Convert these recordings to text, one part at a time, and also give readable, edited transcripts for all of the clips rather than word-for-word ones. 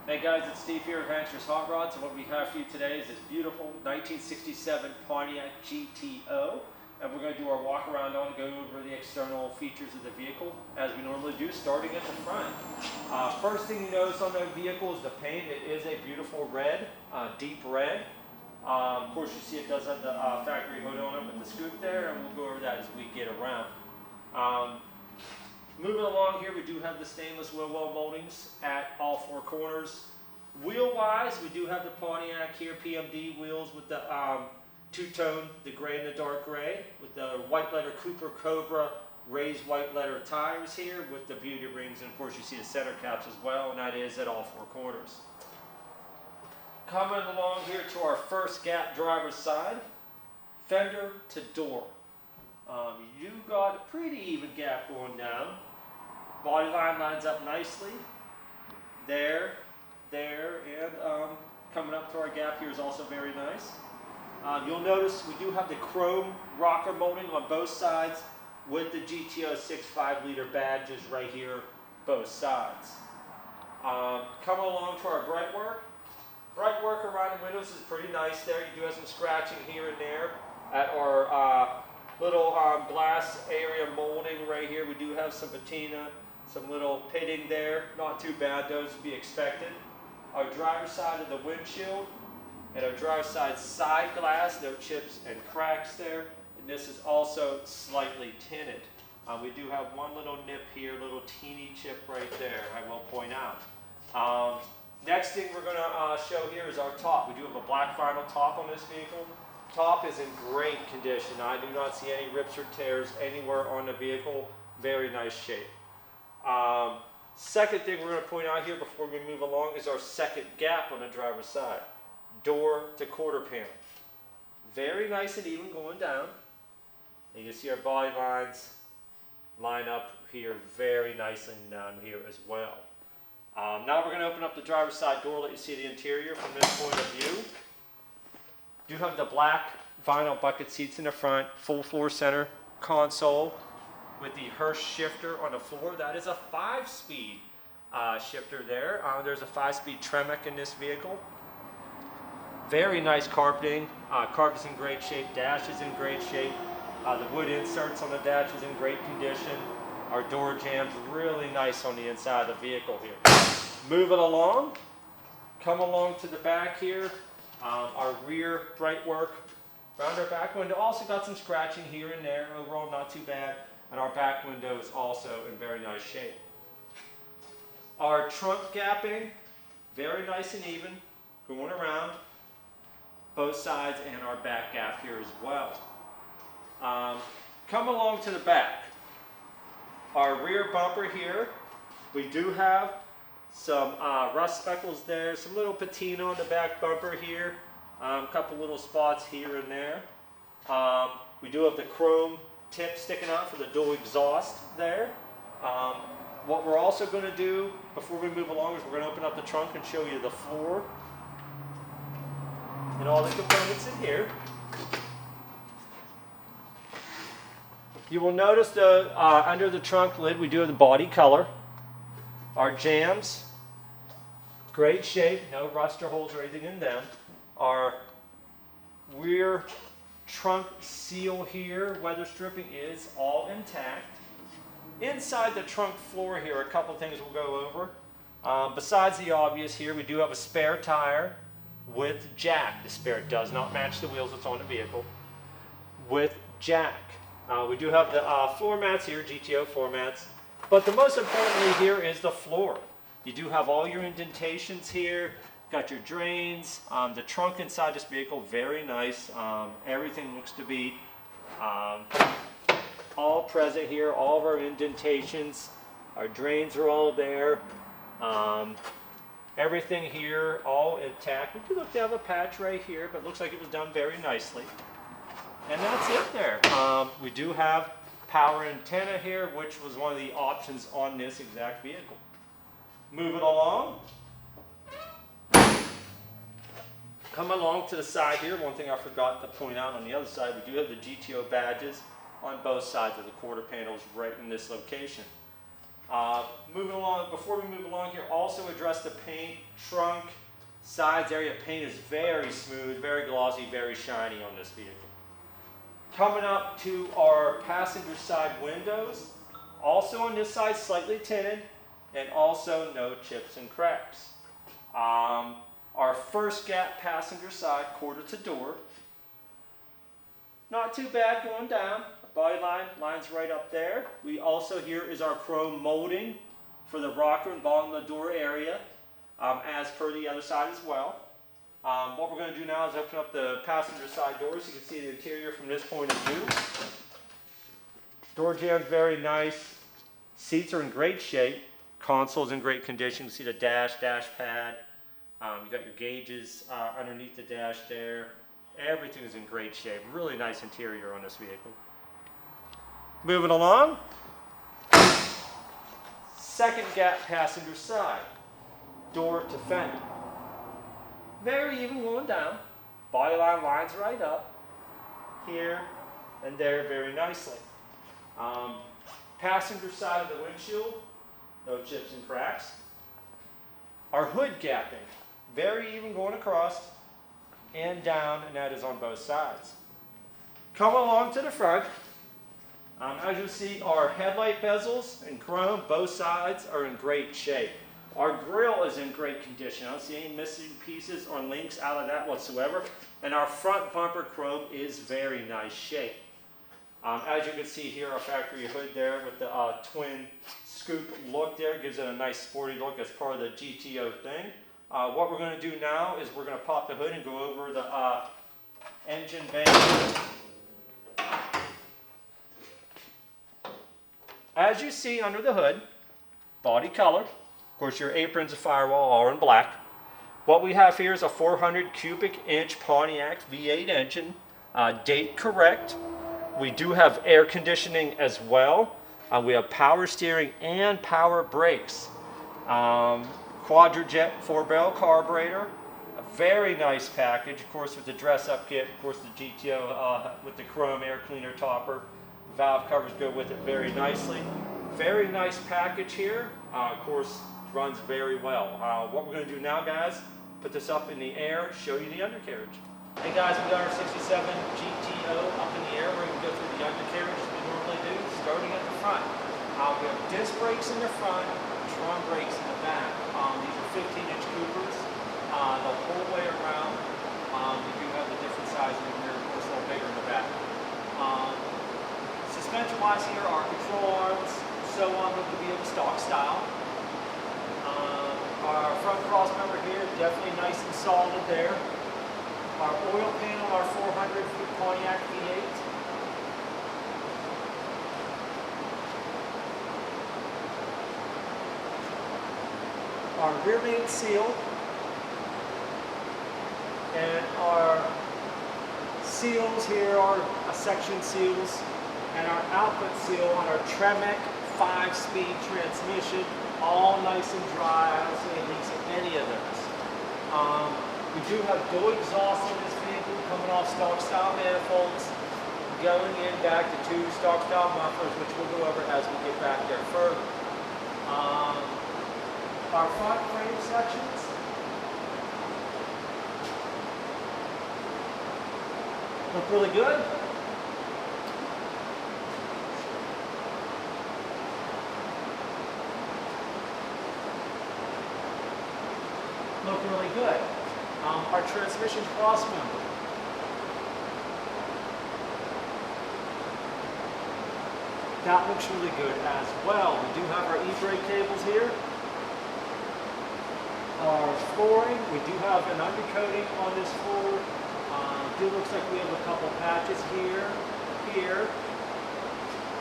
Hey guys, it's Steve here at Rancher's Hot Rods, and what we have for you today is this beautiful 1967 Pontiac GTO, and we're going to do our walk around on and go over the external features of the vehicle as we normally do, starting at the front. First thing you notice on the vehicle is the paint. It is a beautiful red, deep red. Of course you see it does have the factory hood on it with the scoop there, and we'll go over that as we get around. Moving along here, we do have the stainless wheel well moldings at all four corners. Wheel-wise, we do have the Pontiac here, PMD wheels with the two-tone, the gray and the dark gray, with the white letter Cobra raised white letter tires here with the beauty rings, and of course you see the center caps as well, and that is at all four corners. Coming along here to our first gap driver's side, fender to door. You got a pretty even gap going down. Body line lines up nicely. There, and coming up to our gap here is also very nice. You'll notice we do have the chrome rocker molding on both sides with the Gto 6.5 liter badges right here, both sides. Coming along to our bright work. Bright work around the windows is pretty nice there. You do have some scratching here and there at our little glass area molding right here. We do have some patina, some little pitting there. Not too bad, those to be expected. Our driver's side of the windshield and our driver's side glass, no chips and cracks there. And this is also slightly tinted. We do have one little nip here, little teeny chip right there, I will point out. Next thing we're going to show here is our top. We do have a black vinyl top on this vehicle. Top is in great condition. I do not see any rips or tears anywhere on the vehicle. Very nice shape. Second thing we're going to point out here before we move along is our second gap on the driver's side. Door to quarter panel. Very nice and even going down. And you can see our body lines line up here very nicely down here as well. Now we're going to open up the driver's side door, let you see the interior from this point of view. You have the black vinyl bucket seats in the front, full floor center console with the Hurst shifter on the floor. That is a 5-speed shifter there. There's a 5-speed Tremec in this vehicle. Very nice carpeting. Carpet's in great shape. Dash is in great shape. The wood inserts on the dash is in great condition. Our door jambs really nice on the inside of the vehicle here. Moving along. Come along to the back here. Our rear bright work around our back window also got some scratching here and there. Overall not too bad. And our back window is also in very nice shape. Our trunk gapping, very nice and even, going around both sides, and our back gap here as well. Come along to the back. Our rear bumper here, we do have some rust speckles there, some little patina on the back bumper here, a couple little spots here and there. We do have the chrome tip sticking out for the dual exhaust there. What we're also going to do before we move along is we're going to open up the trunk and show you the floor and all the components in here. You will notice the under the trunk lid we do have the body color. Our jambs, great shape, no rust or holes or anything in them. Our rear trunk seal here, weather stripping, is all intact. Inside the trunk floor here, a couple things we'll go over. Besides the obvious here, we do have a spare tire with jack. The spare does not match the wheels that's on the vehicle. With jack. We do have the floor mats here, GTO floor mats. But the most importantly here is the floor. You do have all your indentations here, got your drains. The trunk inside this vehicle, very nice. Everything looks to be all present here, all of our indentations. Our drains are all there. Everything here, all intact. We do look to have a patch right here, but it looks like it was done very nicely. And that's it there. We do have power antenna here, which was one of the options on this exact vehicle. Moving along. Come along to the side here. One thing I forgot to point out on the other side, we do have the Gto badges on both sides of the quarter panels right in this location. Moving along, before we move along here, also address the paint, trunk, sides area. Paint is very smooth, very glossy, very shiny on this vehicle. Coming up to our passenger side windows, also on this side slightly tinted, and also no chips and cracks. Our first gap passenger side, quarter to door. Not too bad going down. Body line's right up there. We also, here is our chrome molding for the rocker and bottom of the door area, as per the other side as well. What we're going to do now is open up the passenger side doors. You can see the interior from this point of view. Door jamb's very nice. Seats are in great shape. Console's in great condition. You see the dash pad. You got your gauges underneath the dash there. Everything is in great shape. Really nice interior on this vehicle. Moving along. Second gap passenger side. Door to fender. Very even going down. Body line lines right up. Here and there very nicely. Passenger side of the windshield. No chips and cracks. Our hood gapping. Very even going across and down, and that is on both sides. Come along to the front. As you see, our headlight bezels in chrome, both sides are in great shape. Our grille is in great condition. I don't see any missing pieces or links out of that whatsoever. And our front bumper chrome is very nice shape. As you can see here, our factory hood there with the twin scoop look there gives it a nice sporty look as part of the GTO thing. What we're going to do now is we're going to pop the hood and go over the engine bay. As you see under the hood, body color. Of course, your aprons and firewall are in black. What we have here is a 400 cubic inch Pontiac V8 engine, date correct. We do have air conditioning as well. We have power steering and power brakes. Quadrajet 4-barrel carburetor. A very nice package, of course, with the dress-up kit. Of course, the GTO with the chrome air cleaner topper. Valve covers go with it very nicely. Very nice package here. Of course, runs very well. What we're going to do now, guys, put this up in the air, show you the undercarriage. Hey guys, we got our 67 GTO up in the air. We're going to go through the undercarriage as we normally do, starting at the front. We have disc brakes in the front, drum brakes in the back. These are 15-inch Cobras the whole way around. We do have the different sizes in here, of course, a little bigger in the back. Suspension-wise here, our control arms, so on, look to be of a stock style. Our front cross member here, definitely nice and solid there. Our oil panel, our 400 Pontiac V8. Our rear main seal. And our seals here are section seals. And our output seal on our Tremec 5-speed transmission, all nice and dry. I don't see any leaks in any of those. We do have dual exhaust in this vehicle coming off stock style manifolds, going in back to 2 stock style mufflers, which we'll go over as we get back there further. Our front frame sections. Look really good. Look really good. Our transmission cross member. That looks really good as well. We do have our e-brake cables here. Our flooring, we do have an undercoating on this floor. It looks like we have a couple patches here,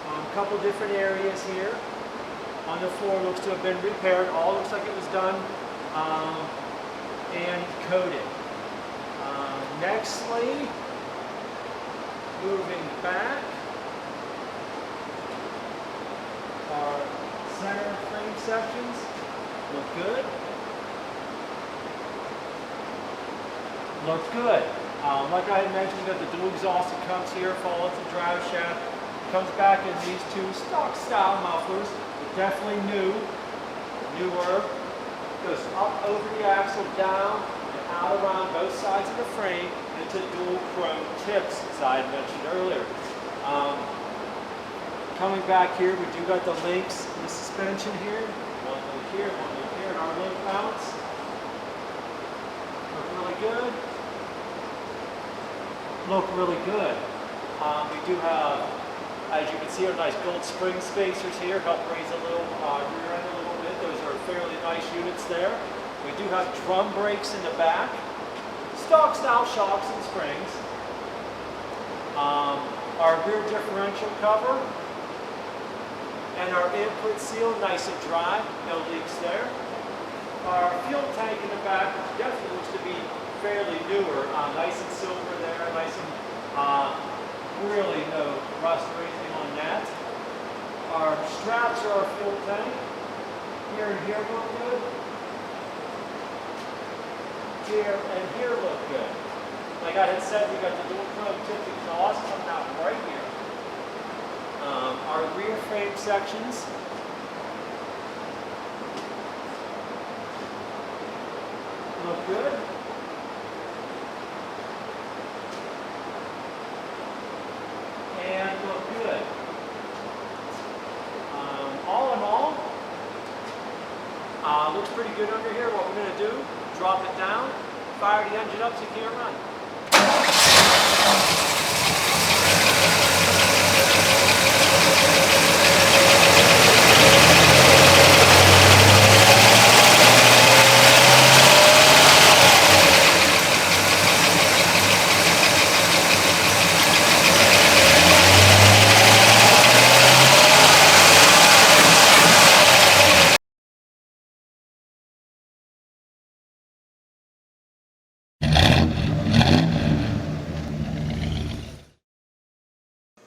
a couple different areas here. On the floor looks to have been repaired. All looks like it was done and coated. Nextly, moving back, our center frame sections look good. Looks good. Like I had mentioned, we got the dual exhaust that comes here, follows the drive shaft, comes back in these 2 stock style mufflers with definitely newer. Goes up over the axle, down, and out around both sides of the frame into dual chrome tips, as I had mentioned earlier. Coming back here, we do got the links in the suspension here. One link here, one link here, and our link mounts. Look really good. Look really good. We do have, as you can see, our nice gold spring spacers here. Help raise a little rear end a little bit. Those are fairly nice units there. We do have drum brakes in the back. Stock style shocks and springs. Our rear differential cover. And our input seal, nice and dry, no leaks there. Our fuel tank in the back definitely looks to be fairly newer, nice and silver there, nice and really no rust or anything on that. Our straps are our fuel tank. Here and here look good. Here and here look good. Like I had said, we got the dual chrome tipped exhaust coming out right here. Our rear frame sections. Look good. And look good. All in all, looks pretty good under here. What we're going to do, drop it down, fire the engine up so you can't run.